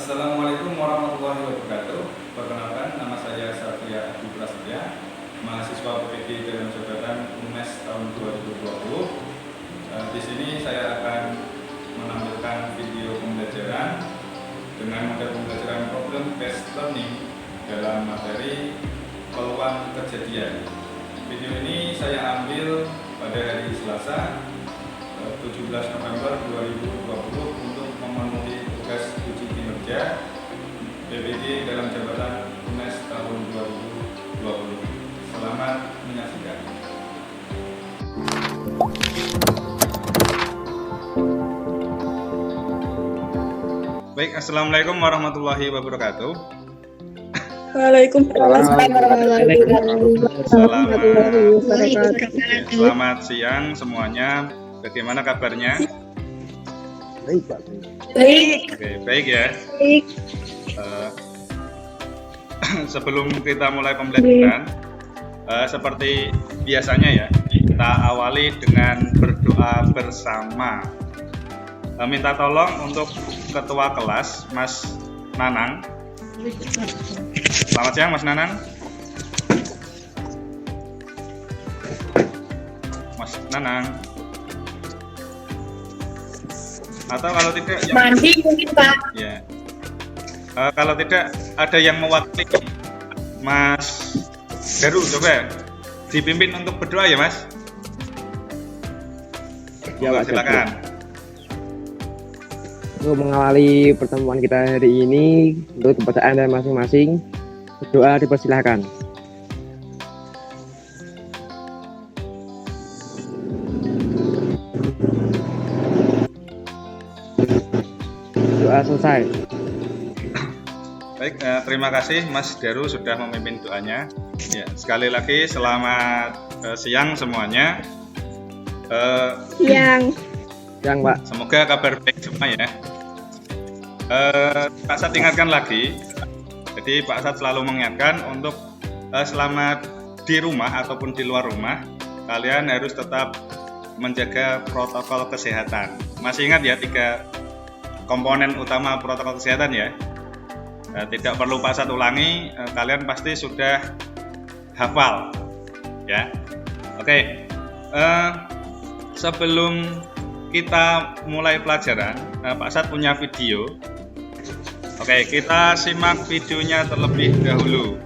Assalamualaikum warahmatullahi wabarakatuh. Perkenalkan, nama saya Satria Adi Prasetya, mahasiswa PPG dalam jabatan UNES tahun 2020. Di sini saya akan menampilkan video pembelajaran dengan model pembelajaran problem-based learning dalam materi peluang kejadian. Video ini saya ambil pada hari Selasa 17 November 2020 untuk memenuhi tugas uji kinerja PPG dalam jabatan UNES tahun 2020. Selamat menyaksikan. Baik, assalamualaikum warahmatullahi wabarakatuh. Waalaikumsalam warahmatullahi wabarakatuh. Selamat siang semuanya. Bagaimana kabarnya? Baik, Pak. Baik. Oke, baik ya. Baik. Sebelum kita mulai pembelajaran, seperti biasanya ya, kita awali dengan berdoa bersama. Minta tolong untuk Ketua Kelas, Mas Nanang. Selamat siang, Mas Nanang. Mas Nanang. Atau kalau tidak yang Mandi mungkin, Pak. ya, kalau tidak ada yang mewakili Mas Garu, coba dipimpin untuk berdoa ya, Mas. Ya, Pak, Silakan. Untuk mengawali pertemuan kita hari ini, untuk kepada Anda masing-masing, berdoa dipersilahkan. Doa selesai. Baik, terima kasih Mas Daru sudah memimpin doanya. Ya, sekali lagi selamat siang semuanya. Siang. Yang Pak, Semoga kabar baik semua ya. Pak Sat ingatkan lagi. Jadi Pak Sat selalu mengingatkan untuk selama di rumah ataupun di luar rumah, kalian harus tetap menjaga protokol kesehatan. Masih ingat ya 3 komponen utama protokol kesehatan ya. Tidak perlu Pak Sat ulangi, kalian pasti sudah hafal ya. Oke, sebelum kita mulai pelajaran, Pak Sat punya video. Oke, kita simak videonya terlebih dahulu.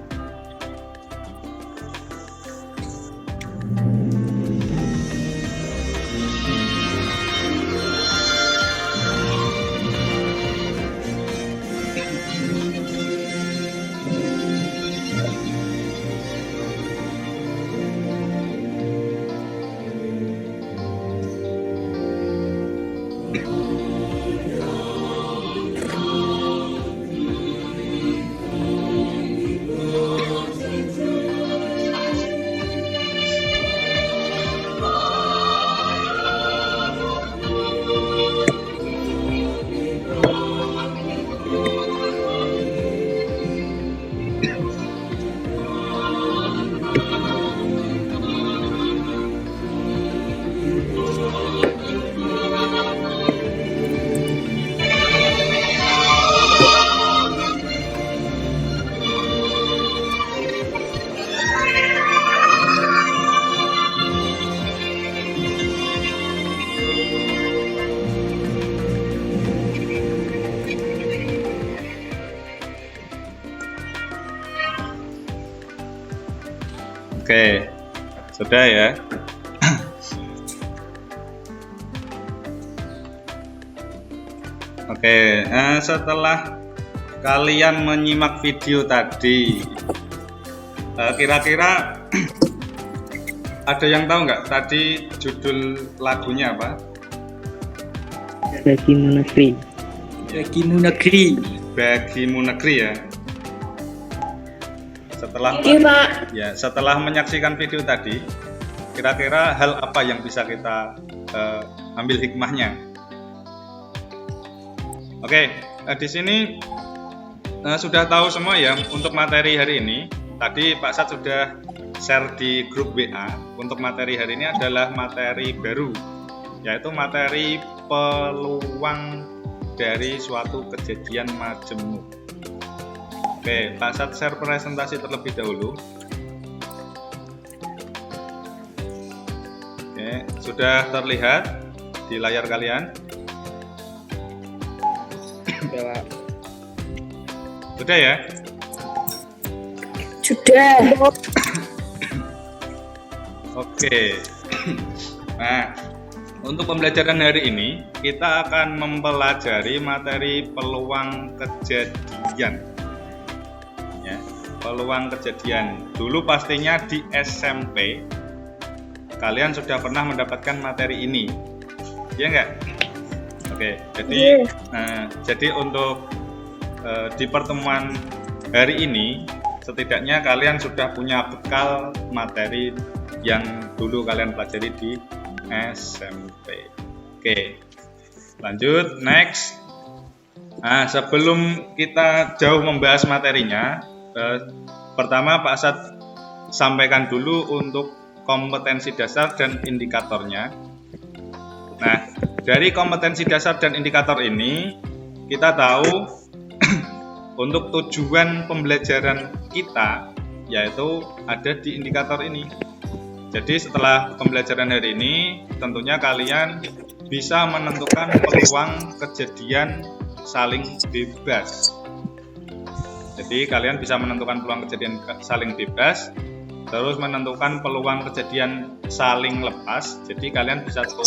Oke, sudah ya. Oke, setelah kalian menyimak video tadi, kira-kira ada yang tahu nggak tadi judul lagunya apa? Bagimu negeri. Bagimu negeri. Bagimu negeri ya. Iya, Pak. Ya, setelah menyaksikan video tadi, kira-kira hal apa yang bisa kita ambil hikmahnya? Oke, di sini sudah tahu semua ya untuk materi hari ini. Tadi Pak Sat sudah share di grup WA. Untuk materi hari ini adalah materi baru, yaitu materi peluang dari suatu kejadian majemuk. Oke, Pak Sat share presentasi terlebih dahulu. Oke, sudah terlihat di layar kalian? Oke, Pak. Sudah ya? Sudah. Oke. Nah, untuk pembelajaran hari ini kita akan mempelajari materi peluang kejadian. Ya, peluang kejadian. Dulu pastinya di SMP kalian sudah pernah mendapatkan materi ini, ya enggak? Oke, jadi untuk di pertemuan hari ini setidaknya kalian sudah punya bekal materi yang dulu kalian pelajari di SMP. Oke, lanjut next. Nah, sebelum kita jauh membahas materinya, pertama Pak Sat sampaikan dulu untuk kompetensi dasar dan indikatornya. Nah, dari kompetensi dasar dan indikator ini kita tahu untuk tujuan pembelajaran kita yaitu ada di indikator ini. Jadi setelah pembelajaran hari ini tentunya kalian bisa menentukan peluang kejadian saling bebas. Jadi kalian bisa menentukan peluang kejadian saling bebas, terus menentukan peluang kejadian saling lepas. Jadi kalian bisa tahu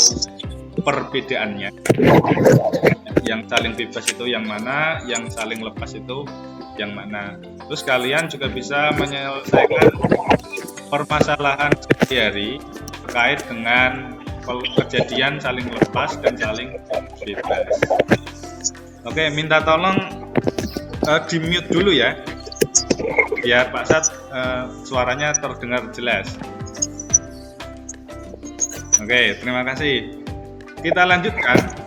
perbedaannya. Yang saling bebas itu yang mana, yang saling lepas itu yang mana. Terus kalian juga bisa menyelesaikan permasalahan sehari-hari terkait dengan kejadian saling lepas dan saling bebas. Oke, minta tolong di mute dulu ya, biar Pak Sat suaranya terdengar jelas. Oke, terima kasih. Kita lanjutkan.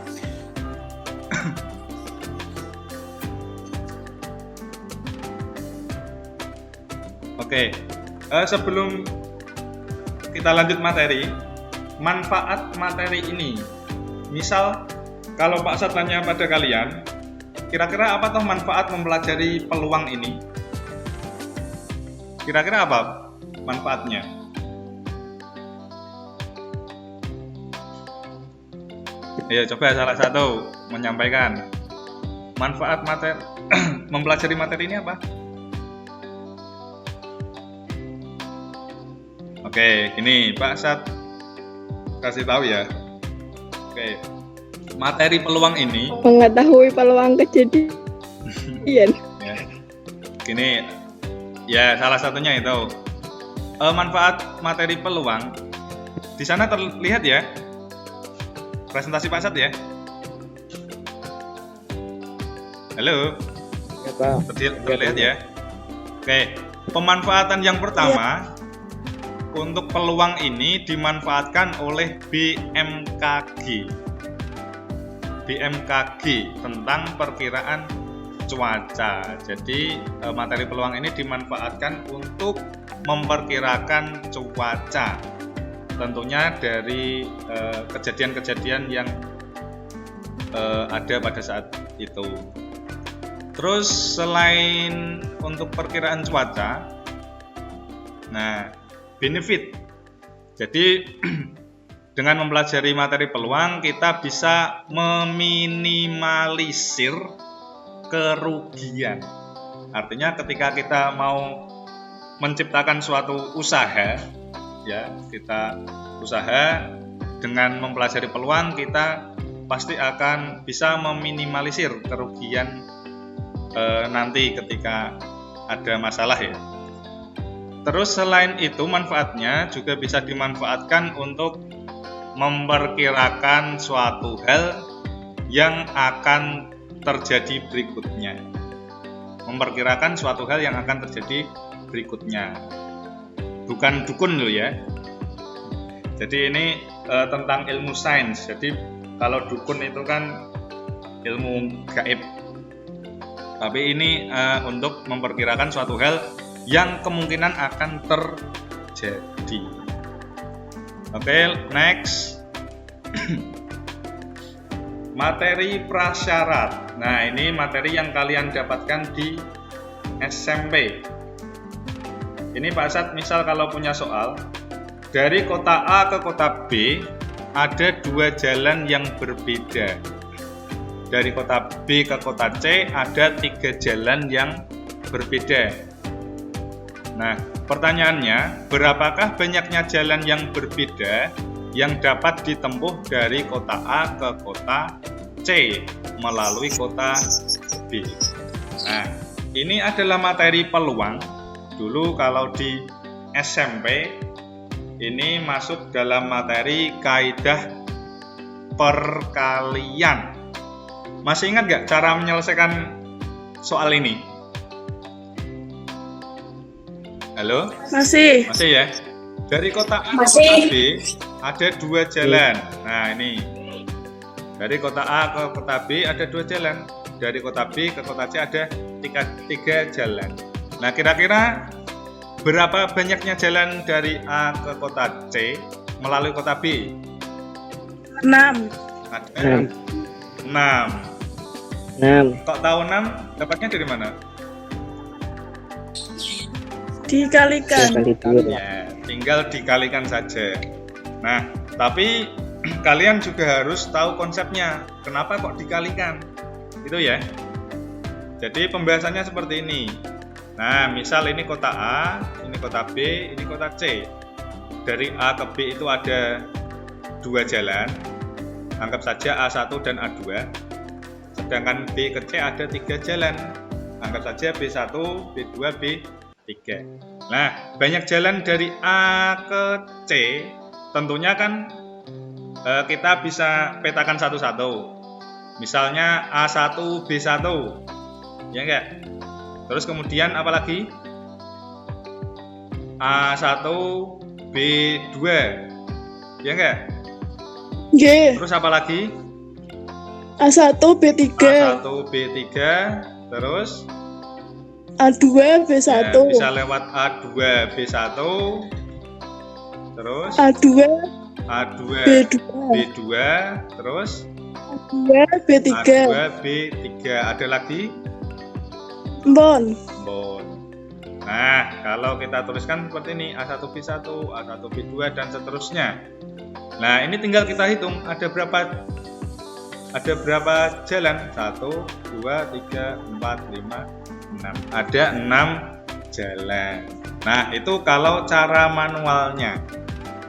Oke, sebelum kita lanjut materi, manfaat materi ini. Misal, kalau Pak Sat tanya pada kalian, kira-kira apa toh manfaat mempelajari peluang ini? Kira-kira apa manfaatnya? Ayo coba salah satu menyampaikan manfaat materi mempelajari materi ini apa? Oke, ini Pak Sat kasih tahu ya. Oke, materi peluang ini Mengetahui peluang kejadian. ya. Gini, ya salah satunya itu manfaat materi peluang. Di sana terlihat ya presentasi Pak Sat ya. Halo, Ya, Pak. terlihat ya. Oke, pemanfaatan yang pertama. Untuk peluang ini dimanfaatkan oleh BMKG. BMKG tentang perkiraan cuaca. Jadi materi peluang ini dimanfaatkan untuk memperkirakan cuaca. Tentunya dari kejadian-kejadian yang ada pada saat itu. Terus selain untuk perkiraan cuaca, nah benefit. Jadi dengan mempelajari materi peluang kita bisa meminimalisir kerugian. Artinya ketika kita mau menciptakan suatu usaha, ya, kita usaha dengan mempelajari peluang kita pasti akan bisa meminimalisir kerugian nanti ketika ada masalah ya. Terus selain itu manfaatnya juga bisa dimanfaatkan untuk memperkirakan suatu hal yang akan terjadi berikutnya. Memperkirakan suatu hal yang akan terjadi berikutnya. Bukan dukun loh ya. Jadi ini tentang ilmu sains. Jadi kalau dukun itu kan ilmu gaib. Tapi ini untuk memperkirakan suatu hal yang kemungkinan akan terjadi. Oke, next. materi prasyarat. Nah, ini materi yang kalian dapatkan di SMP. Ini Pak Asad, misal kalau punya soal, dari kota A ke kota B ada 2 jalan yang berbeda. Dari kota B ke kota C ada 3 jalan yang berbeda. Nah, pertanyaannya, berapakah banyaknya jalan yang berbeda yang dapat ditempuh dari kota A ke kota C melalui kota B? Nah, ini adalah materi peluang. Dulu kalau di SMP ini masuk dalam materi kaidah perkalian. Masih ingat nggak cara menyelesaikan soal ini? Halo? Masih. Masih ya? Dari kota A ke Masih. kota B ada 2 jalan. Nah, ini. Dari kota A ke kota B ada 2 jalan. Dari kota B ke kota C ada 3 jalan. Nah, kira-kira berapa banyaknya jalan dari A ke kota C melalui kota B? 6. Ada 6. 6. Kok tahu 6? Dapatnya dari mana? Dikalikan. Kali 2. Ya, tinggal dikalikan saja. Nah, tapi kalian juga harus tahu konsepnya. Kenapa kok dikalikan? Itu ya. Jadi pembahasannya seperti ini. Nah, misal ini kota A, ini kota B, ini kota C. Dari A ke B itu ada 2 jalan. Anggap saja A1 dan A2. Sedangkan B ke C ada 3 jalan. Anggap saja B1, B2, B3. Nah, banyak jalan dari A ke C. Tentunya kan kita bisa petakan satu-satu. Misalnya A1, B1. Ya enggak? Terus kemudian apa lagi? A1, B2. Ya enggak? G. Terus apa lagi? A1 B3. A1, B3. Terus A2 B1. ya, bisa lewat A2, B1. Terus A2 A2, B2. B2. Terus A2 B3. A2, B3. Ada lagi? Bon. Bon. Nah, kalau kita tuliskan seperti ini, A1 B1, A1 B2 dan seterusnya. Nah, ini tinggal kita hitung ada berapa jalan? 1, 2, 3, 4, 5, 6. Ada 6 jalan. Nah, itu kalau cara manualnya.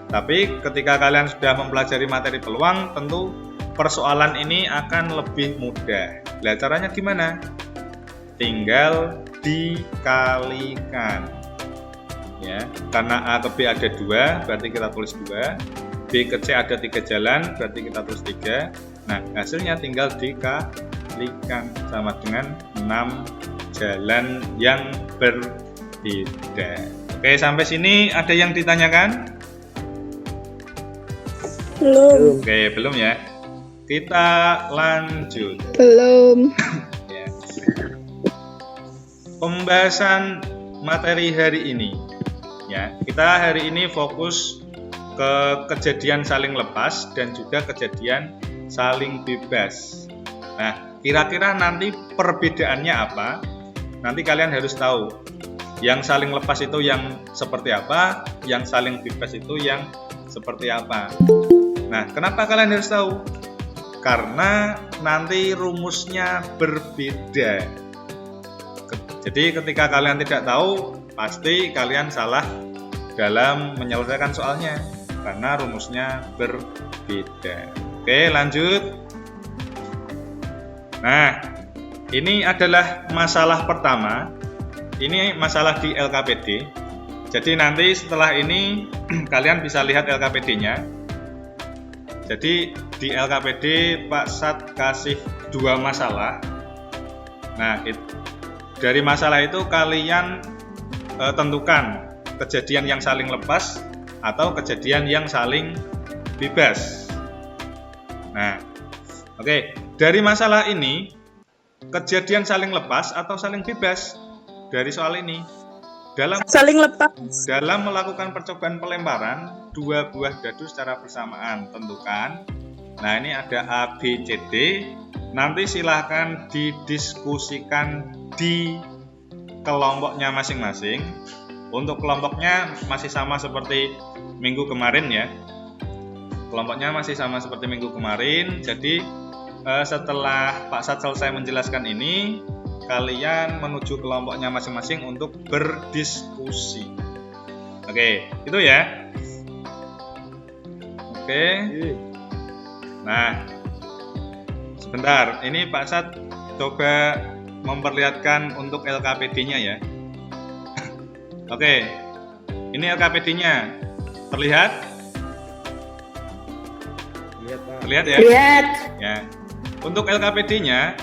Tapi ketika kalian sudah mempelajari materi peluang, tentu persoalan ini akan lebih mudah. Nah, caranya gimana? Tinggal dikalikan. Ya, karena A ke B ada 2, berarti kita tulis 2. B ke C ada 3 jalan, berarti kita tulis 3. Nah, hasilnya tinggal dikalikan sama dengan 6 jalan yang berbeda. Oke, sampai sini ada yang ditanyakan? Belum. Oke, belum ya. Kita lanjut. Belum. Ya. Pembahasan materi hari ini. Ya, kita hari ini fokus ke kejadian saling lepas dan juga kejadian saling bebas. Nah, kira-kira nanti perbedaannya apa? Nanti kalian harus tahu. Yang saling lepas itu yang seperti apa, yang saling bebas itu yang seperti apa. Nah, kenapa kalian harus tahu? Karena nanti rumusnya berbeda. Jadi ketika kalian tidak tahu, pasti kalian salah dalam menyelesaikan soalnya. Karena rumusnya berbeda. Oke, lanjut. Nah, ini adalah masalah pertama. Ini masalah di LKPD. Jadi nanti setelah ini kalian bisa lihat LKPD-nya. Jadi di LKPD Pak Sat kasih 2 masalah. Nah, dari masalah itu kalian tentukan kejadian yang saling lepas atau kejadian yang saling bebas. Nah, oke, dari masalah ini kejadian saling lepas atau saling bebas dari soal ini Saling lepas. dalam melakukan percobaan pelemparan 2 buah dadu secara bersamaan, tentukan Nah, ini ada A, B, C, D. Nanti silahkan didiskusikan di kelompoknya masing-masing. Untuk kelompoknya masih sama seperti minggu kemarin ya. Kelompoknya masih sama seperti minggu kemarin. Jadi setelah Pak Sat selesai menjelaskan ini, kalian menuju kelompoknya masing-masing untuk berdiskusi. Oke, itu ya. Oke. Nah, sebentar. Ini Pak Sat coba memperlihatkan untuk LKPD-nya ya. Oke. Ini LKPD-nya. Terlihat? Lihat, Pak. Terlihat ya? Lihat. Ya. Untuk LKPD-nya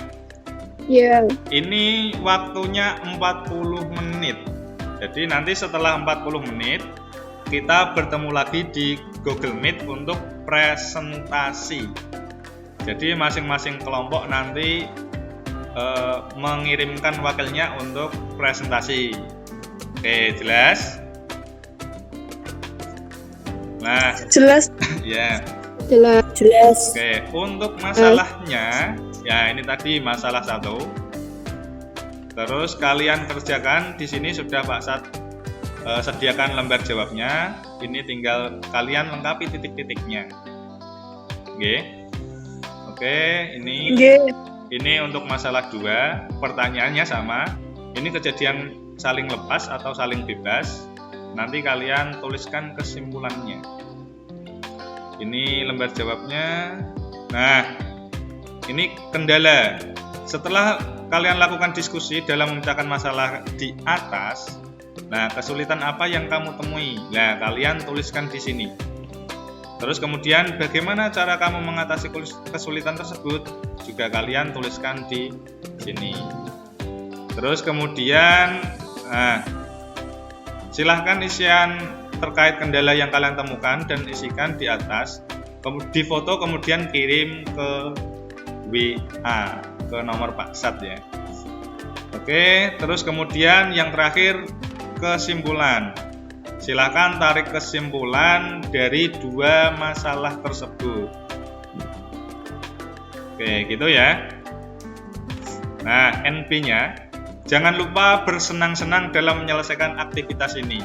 Ya. ini waktunya 40 menit. Jadi nanti setelah 40 menit kita bertemu lagi di Google Meet untuk presentasi. Jadi masing-masing kelompok nanti mengirimkan wakilnya untuk presentasi. Oke, jelas? Nah, Jelas. ya. Jelas. Oke, untuk masalahnya, ya ini tadi masalah 1. Terus kalian kerjakan di sini sudah Pak Sat sediakan lembar jawabnya. Ini tinggal kalian lengkapi titik-titiknya. Oke. Oke, ini untuk masalah 2, pertanyaannya sama. Ini kejadian saling lepas atau saling bebas. Nanti kalian tuliskan kesimpulannya. Ini lembar jawabnya. Nah, ini kendala. Setelah kalian lakukan diskusi dalam memecahkan masalah di atas, nah kesulitan apa yang kamu temui? Nah, kalian tuliskan di sini. Terus kemudian bagaimana cara kamu mengatasi kesulitan tersebut? Juga kalian tuliskan di sini. Terus kemudian, silahkan isian terkait kendala yang kalian temukan dan isikan di atas, di foto kemudian kirim ke WA ke nomor Pak Sat ya. Oke, terus kemudian yang terakhir kesimpulan. Silakan tarik kesimpulan dari 2 masalah tersebut. Oke, gitu ya. Nah, NP-nya jangan lupa bersenang-senang dalam menyelesaikan aktivitas ini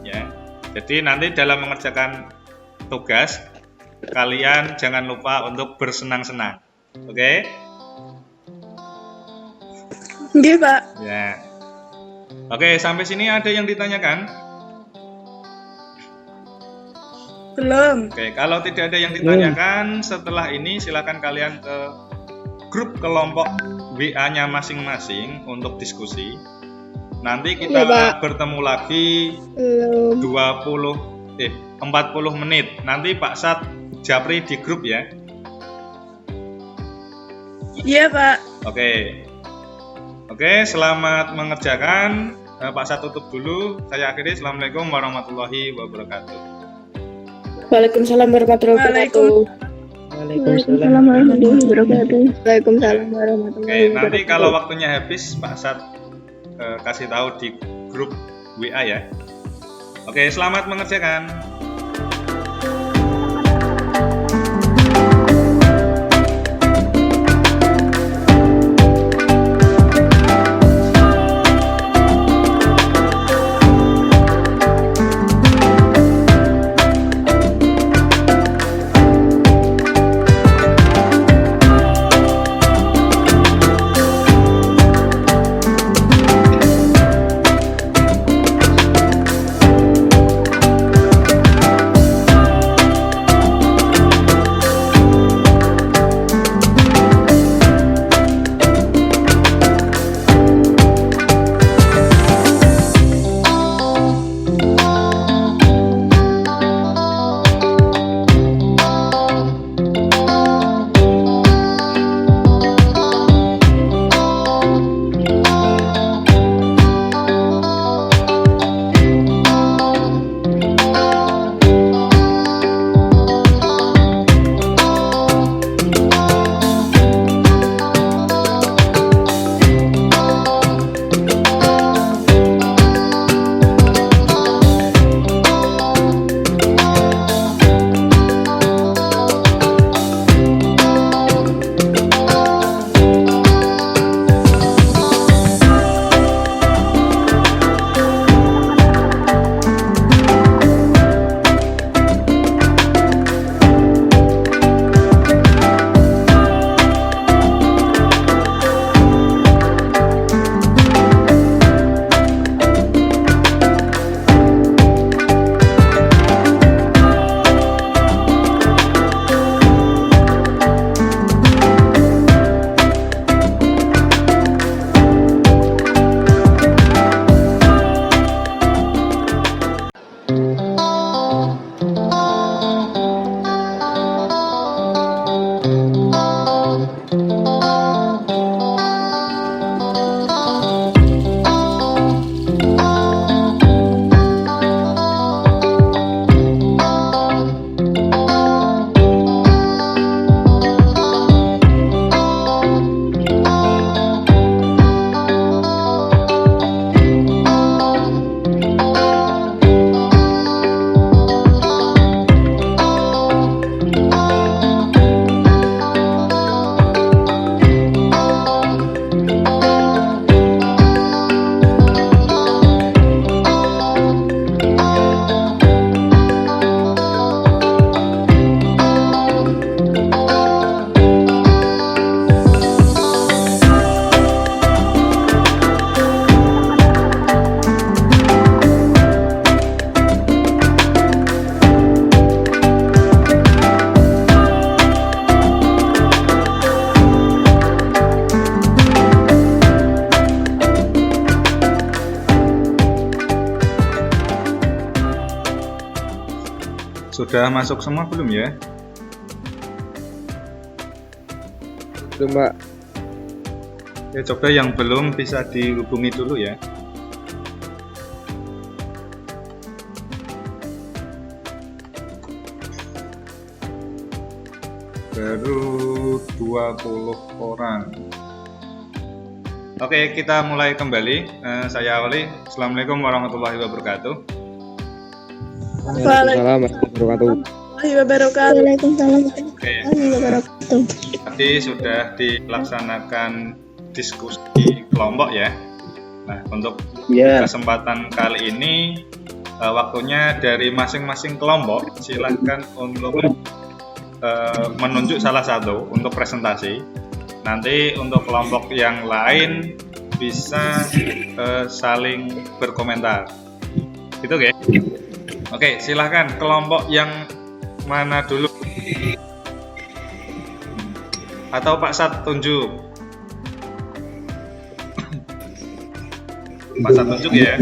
ya. Jadi nanti dalam mengerjakan tugas kalian jangan lupa untuk bersenang-senang. Oke? Oke, Pak. Ya. Oke, sampai sini ada yang ditanyakan? Belum. Oke, kalau tidak ada yang ditanyakan, setelah ini silakan kalian ke grup kelompok WA-nya masing-masing untuk diskusi. Nanti kita bertemu lagi 40 menit. Nanti Pak Sat japri di grup ya. Iya, Pak. Oke, selamat mengerjakan. Pak Sat tutup dulu. Saya akhiri. Assalamualaikum warahmatullahi wabarakatuh. Waalaikumsalam warahmatullahi wabarakatuh. Waalaikumsalam warahmatullahi wabarakatuh. Waalaikumsalam warahmatullahi Oke, wabarakatuh. nanti kalau waktunya habis Pak Sat kasih tahu di grup WA ya. Oke, selamat mengerjakan. sudah masuk semua belum ya? Itu Mbak. Ya, coba yang belum bisa dihubungi dulu ya. Baru 20 orang. Oke, kita mulai kembali. Saya awali. Assalamualaikum warahmatullahi wabarakatuh. Waalaikumsalam warahmatullahi wabarakatuh. Waalaikumsalam Oke, warahmatullahi wabarakatuh. tadi sudah dilaksanakan diskusi kelompok ya. Nah, untuk kesempatan kali ini waktunya dari masing-masing kelompok silahkan untuk menunjuk salah satu untuk presentasi. Nanti untuk kelompok yang lain bisa saling berkomentar. Gitu oke? Oke, silahkan kelompok yang mana dulu? Atau Pak Sat tunjuk? Pak Sat tunjuk ya.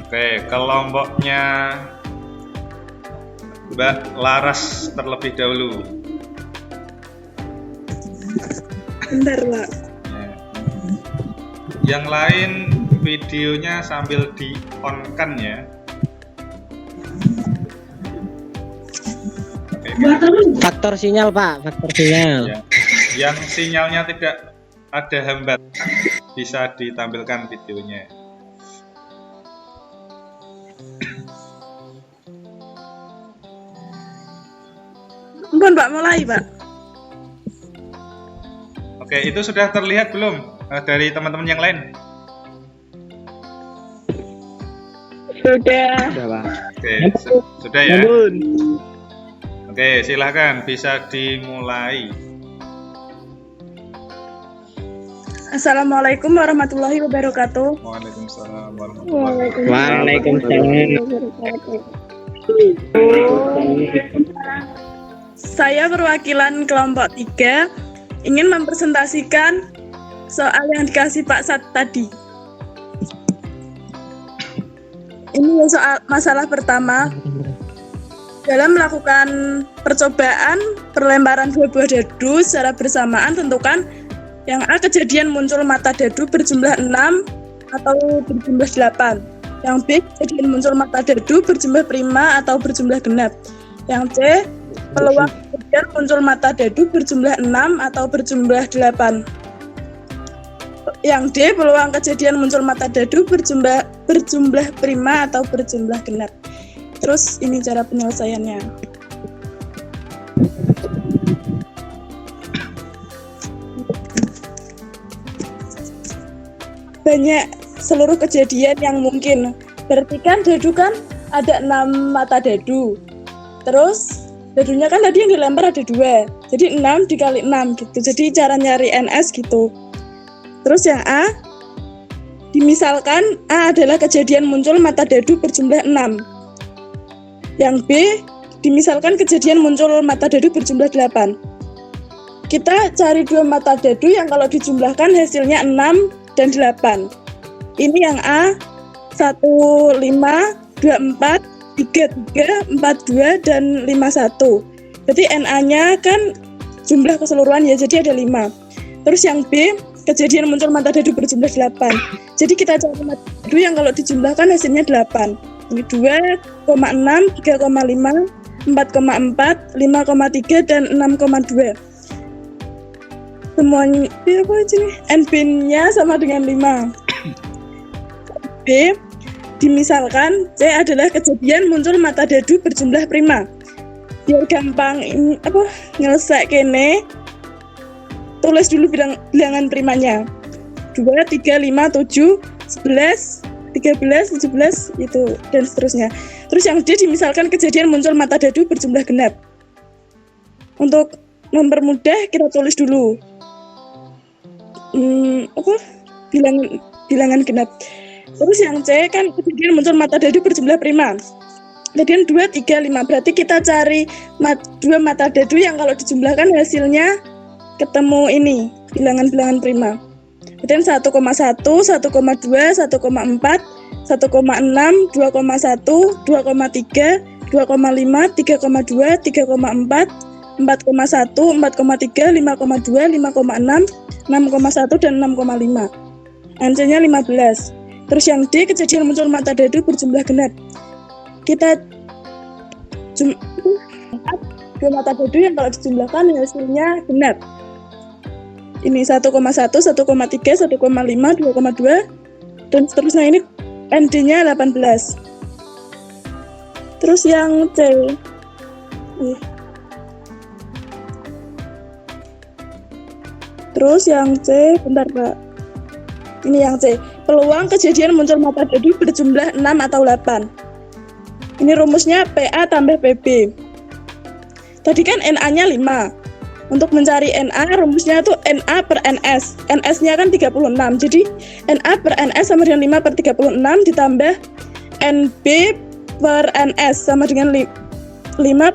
Oke, kelompoknya Mbak Laras terlebih dahulu. Bentar, Pak. Yang lain videonya sambil di-on-kan ya. Oke, Faktor sinyal Pak, faktor sinyal. ya. Yang sinyalnya tidak ada hambat bisa ditampilkan videonya. Ampun, Pak, mulai, Pak. Oke, itu sudah terlihat belum dari teman-teman yang lain? Sudah. Sudah Pak. Oke, sudah ya. Oke, silahkan bisa dimulai. Assalamualaikum warahmatullahi wabarakatuh. Waalaikumsalam warahmatullahi wabarakatuh. Waalaikumsalam. Saya perwakilan kelompok 3 ingin mempresentasikan soal yang dikasih Pak Sat tadi. Ini soal masalah pertama. Dalam melakukan percobaan perlemparan dua buah dadu secara bersamaan, tentukan yang A, kejadian muncul mata dadu berjumlah 6 atau berjumlah 8. Yang B, kejadian muncul mata dadu berjumlah prima atau berjumlah genap. Yang C, peluang kejadian muncul mata dadu berjumlah 6 atau berjumlah 8. Yang D, peluang kejadian muncul mata dadu berjumlah prima atau berjumlah genap. Terus ini cara penyelesaiannya. Banyak seluruh kejadian yang mungkin. Berarti kan dadu kan ada 6 mata dadu. Terus dadunya kan tadi yang dilempar ada 2. Jadi 6 dikali 6 gitu. Jadi cara nyari NS gitu. Terus yang A, dimisalkan A adalah kejadian muncul mata dadu berjumlah 6. Yang B, dimisalkan kejadian muncul mata dadu berjumlah 8. Kita cari 2 mata dadu yang kalau dijumlahkan hasilnya 6 dan 8. Ini yang A, 1, 5, 2, 4, 3, 3, 4, 2, dan 5, 1. Berarti NA-nya kan jumlah keseluruhan ya, jadi ada 5. Terus yang B, kejadian muncul mata dadu berjumlah 8. Jadi kita cari mata dadu yang kalau dijumlahkan hasilnya 8. Ini 2,6, 3,5, 4,4, 5,3, dan 6,2. Semuanya apa aja nih? NB-nya sama dengan 5. B, dimisalkan C adalah kejadian muncul mata dadu berjumlah prima. Biar gampang ini nyelesai kene, tulis dulu bilangan primanya. 2, 3, 5, 7, 11, 13, 17 itu dan seterusnya. Terus yang D, dimisalkan kejadian muncul mata dadu berjumlah genap. Untuk mempermudah kita tulis dulu bilangan genap. Terus yang C kan kejadian muncul mata dadu berjumlah prima. Kejadian 2, 3, 5. Berarti kita cari 2 mata dadu yang kalau dijumlahkan hasilnya ketemu ini bilangan-bilangan prima. Kemudian 1,1, 1,2, 1,4, 1,6, 2,1, 2,3, 2,5, 3,2, 3,4, 4,1, 4,3, 5,2, 5,6, 6,1, dan 6,5. MC-nya 15. Terus yang D, kejadian muncul mata dadu berjumlah genap. Kita dua mata dadu yang kalau dijumlahkan hasilnya genap. Ini 1,1, 1,3, 1,5, 2,2, dan seterusnya. Ini ND-nya 18. Terus yang C. Terus yang C, bentar Pak. Ini yang C. Peluang kejadian muncul mata dadu berjumlah 6 atau 8. Ini rumusnya PA tambah PB. Tadi kan NA-nya 5. Untuk mencari NA, rumusnya itu NA per NS. NS-nya kan 36. Jadi NA per NS sama dengan 5 per 36 ditambah NB per NS sama dengan 5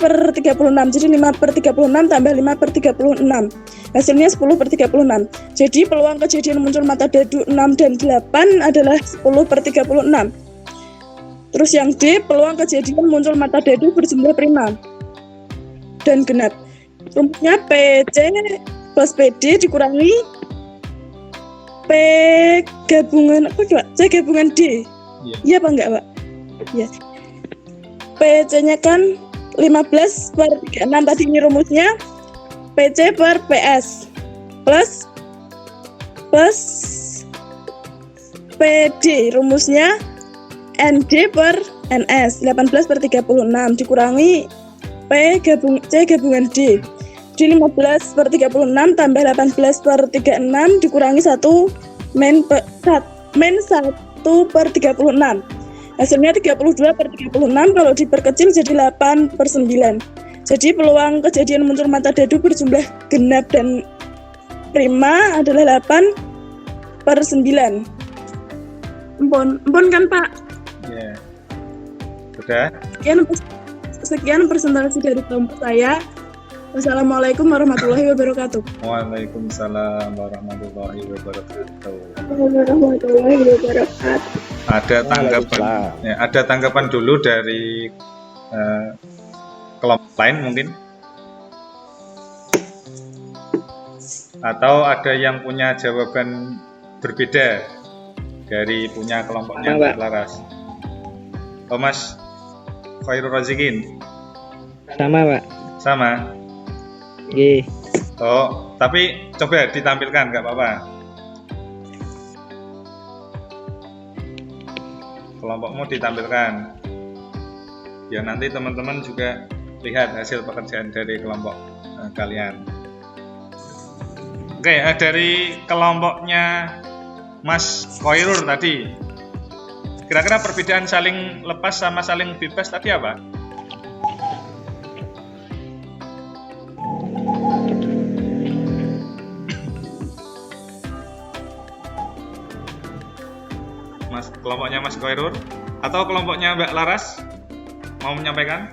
per 36. Jadi 5 per 36 tambah 5 per 36. Hasilnya 10 per 36. Jadi peluang kejadian muncul mata dadu 6 dan 8 adalah 10 per 36. Terus yang D, peluang kejadian muncul mata dadu berjumlah prima dan genap. Rumusnya PC plus PD dikurangi P gabungan apa Pak? C gabungan D. Iya apa enggak Pak? Iya. PC-nya kan 15 per 36 tadi, ini rumusnya PC per PS plus PD, rumusnya ND per NS 18 per 36 dikurangi C gabungan D. Di 15 per 36 tambah 18 per 36 dikurangi 1 min 1 per 36. Hasilnya 32 per 36, kalau diperkecil jadi 8 per 9. Jadi peluang kejadian muncul mata dadu berjumlah genap dan prima adalah 8 per 9. Empun kan Pak? Ya. Sudah? Sekian presentasi dari kelompok saya. Wassalamualaikum warahmatullahi wabarakatuh. Waalaikumsalam warahmatullahi wabarakatuh. Warahmatullahi wabarakatuh. Ada tanggapan dulu dari kelompok lain mungkin, atau ada yang punya jawaban berbeda dari punya kelompoknya Mbak Laras. Oh Mas Khairul Razikin. Sama Pak. Sama. Oke. Oh, tapi coba ditampilkan, nggak apa-apa. Kelompokmu ditampilkan. Biar nanti teman-teman juga lihat hasil pekerjaan dari kelompok kalian. Oke, dari kelompoknya Mas Khairul tadi, kira-kira perbedaan saling lepas sama saling bebas tadi apa? Kelompoknya Mas Khairul atau kelompoknya Mbak Laras mau menyampaikan?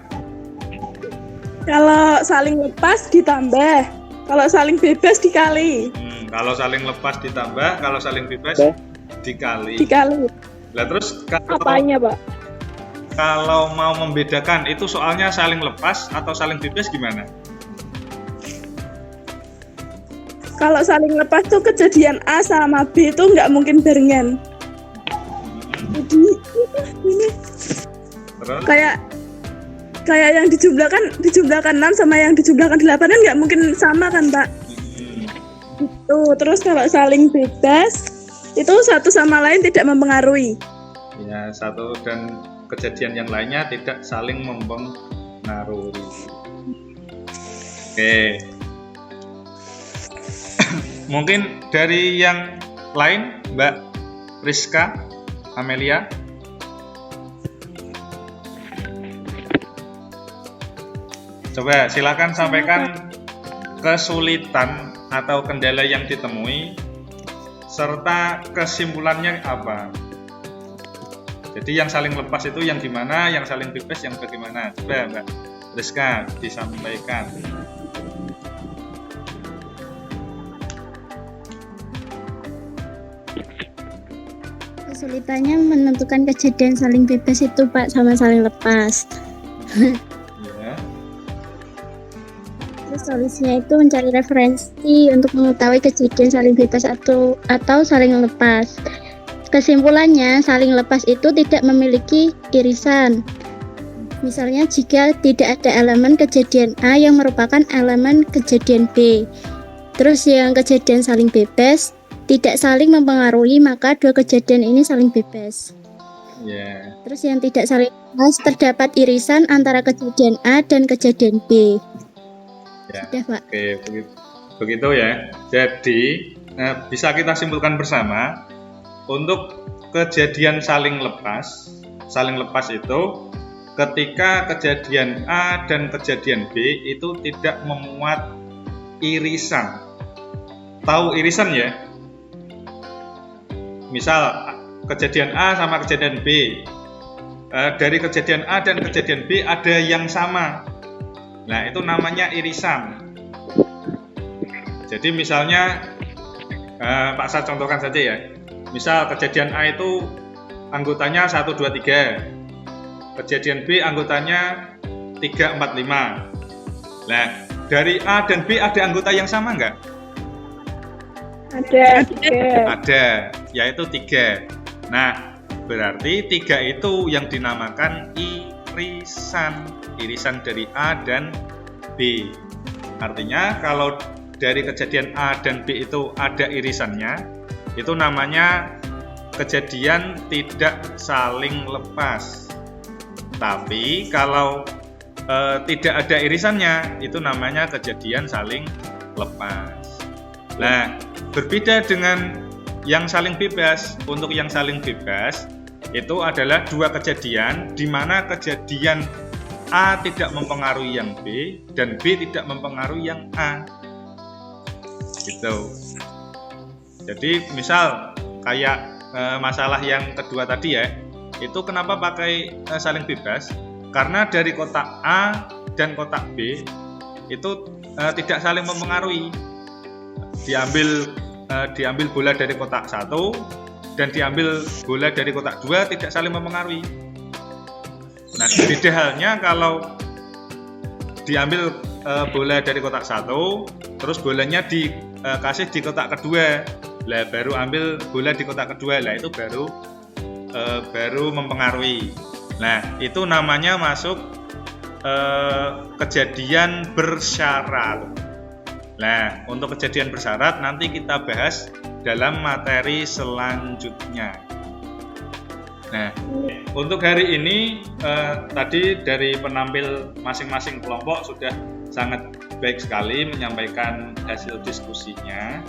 Kalau saling lepas ditambah, kalau saling bebas dikali. Kalau saling lepas ditambah, kalau saling bebas dikali. Lah terus apanya Pak? Kalau mau membedakan itu soalnya saling lepas atau saling bebas gimana? Kalau saling lepas tuh kejadian A sama B itu nggak mungkin barengan. Jadi ini terus? Kayak yang dijumlahkan 6 sama yang dijumlahkan 8 kan nggak mungkin sama kan Pak? Gitu. Terus kalau saling bebas itu satu sama lain tidak mempengaruhi. Ya, satu dan kejadian yang lainnya tidak saling mempengaruhi. Oke. Mungkin dari yang lain, Mbak Rizka, Amelia. Coba silakan sampaikan kesulitan atau kendala yang ditemui serta kesimpulannya apa. Jadi yang saling lepas itu yang gimana, yang saling bebas yang bagaimana. Coba Mbak Rizka disampaikan. Kesulitannya menentukan kejadian saling bebas itu Pak sama saling lepas. Ya. Terus solusinya itu mencari referensi untuk mengetahui kejadian saling bebas atau saling lepas. Kesimpulannya, saling lepas itu tidak memiliki irisan. Misalnya jika tidak ada elemen kejadian A yang merupakan elemen kejadian B. Terus yang kejadian saling bebas tidak saling mempengaruhi, maka dua kejadian ini saling bebas. Ya. Terus yang tidak saling lepas terdapat irisan antara kejadian A dan kejadian B. Ya. Sudah, Pak. Oke, begitu ya. Jadi bisa kita simpulkan bersama untuk kejadian saling lepas itu ketika kejadian A dan kejadian B itu tidak memuat irisan. Tahu irisan ya? Misal kejadian A sama kejadian B, dari kejadian A dan kejadian B ada yang sama. Nah, itu namanya irisan. Jadi misalnya Pak saya contohkan saja ya. Misal kejadian A itu anggotanya 1, 2, 3. Kejadian B anggotanya 3, 4, 5. Nah, dari A dan B ada anggota yang sama enggak? Ada, yaitu 3. Nah, berarti 3 itu yang dinamakan irisan dari A dan B. Artinya kalau dari kejadian A dan B itu ada irisannya, itu namanya kejadian tidak saling lepas. Tapi kalau tidak ada irisannya, itu namanya kejadian saling lepas. Nah, berbeda dengan yang saling bebas. Untuk yang saling bebas itu adalah dua kejadian di mana kejadian A tidak mempengaruhi yang B dan B tidak mempengaruhi yang A. Gitu. Jadi misal kayak masalah yang kedua tadi ya, itu kenapa pakai saling bebas? Karena dari kotak A dan kotak B itu tidak saling mempengaruhi. Diambil bola dari kotak 1 dan diambil bola dari kotak 2 tidak saling mempengaruhi. Nah, beda halnya kalau diambil bola dari kotak 1 terus bolanya dikasih di kotak kedua. Lah baru ambil bola di kotak kedua, lah itu baru mempengaruhi. Nah, itu namanya masuk kejadian bersyarat. Nah, untuk kejadian bersyarat nanti kita bahas dalam materi selanjutnya. Nah, untuk hari ini tadi dari penampil masing-masing kelompok sudah sangat baik sekali menyampaikan hasil diskusinya.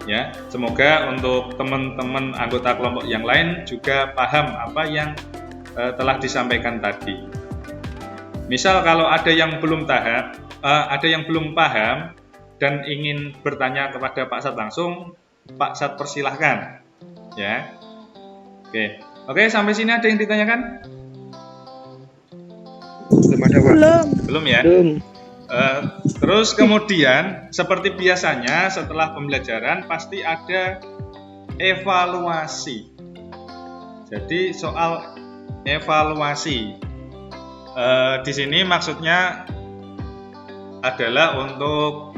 Ya, semoga untuk teman-teman anggota kelompok yang lain juga paham apa yang telah disampaikan tadi. Misal kalau ada yang belum paham dan ingin bertanya kepada Pak Sat langsung, Pak Sat persilahkan. Ya, oke, sampai sini ada yang ditanyakan? Belum ada, Pak. Belum ya? Belum. Terus kemudian seperti biasanya setelah pembelajaran pasti ada evaluasi. Jadi soal evaluasi di sini maksudnya adalah untuk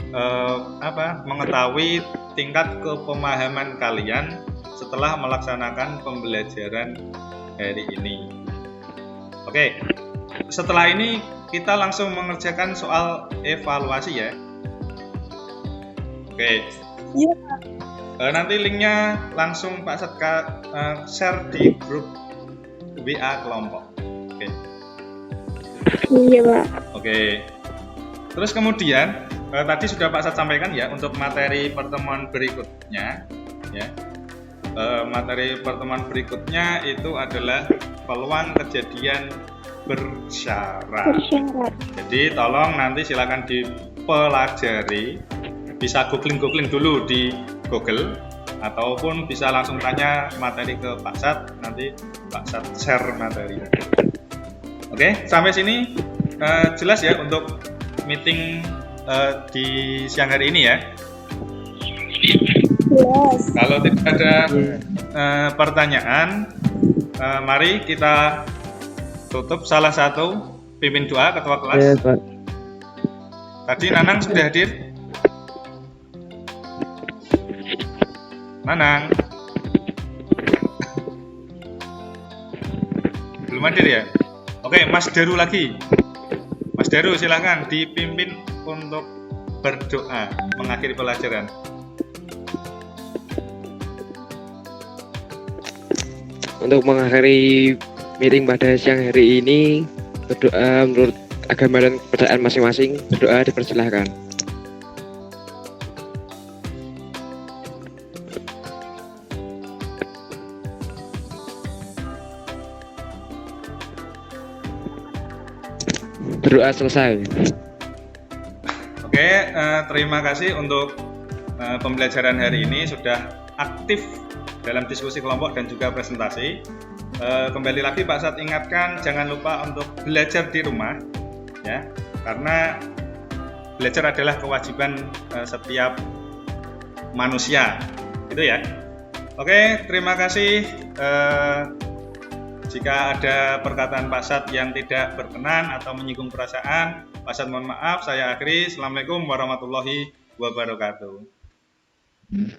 mengetahui tingkat kepemahaman kalian setelah melaksanakan pembelajaran hari ini. Oke, setelah ini kita langsung mengerjakan soal evaluasi ya. Oke. Iya. Nanti linknya langsung Pak Setka share di grup WA kelompok. Oke. Iya, Pak. Oke. Terus kemudian tadi sudah Pak Sat sampaikan ya untuk materi pertemuan berikutnya ya. Materi pertemuan berikutnya itu adalah peluang kejadian bersyarat. Jadi tolong nanti silakan dipelajari, bisa googling dulu di Google ataupun bisa langsung tanya materi ke Pak Sat, nanti Pak Sat share materi. Oke, sampai sini jelas ya untuk meeting di siang hari ini ya. Yes. Kalau tidak ada pertanyaan, Mari kita tutup salah satu pimpin doa ketua kelas. Ya, Pak. Tadi Nanang sudah hadir. Nanang. Belum hadir ya? Oke, Mas Daru lagi. Mas Daru silahkan dipimpin untuk berdoa mengakhiri pelajaran. Untuk mengakhiri meeting pada siang hari ini, berdoa menurut agama dan kepercayaan masing-masing. Berdoa dipersilahkan. Berdoa selesai. Oke, terima kasih untuk pembelajaran hari ini sudah aktif dalam diskusi kelompok dan juga presentasi. Kembali lagi Pak Sat ingatkan jangan lupa untuk belajar di rumah ya, karena belajar adalah kewajiban setiap manusia, gitu ya. Oke, terima kasih. Jika ada perkataan Pak Sat yang tidak berkenan atau menyinggung perasaan, Pak Sat mohon maaf. Saya akhiri. Assalamualaikum warahmatullahi wabarakatuh.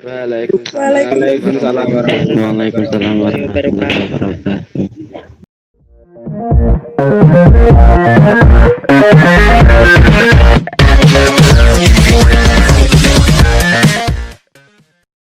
Waalaikumsalam warahmatullahi wabarakatuh.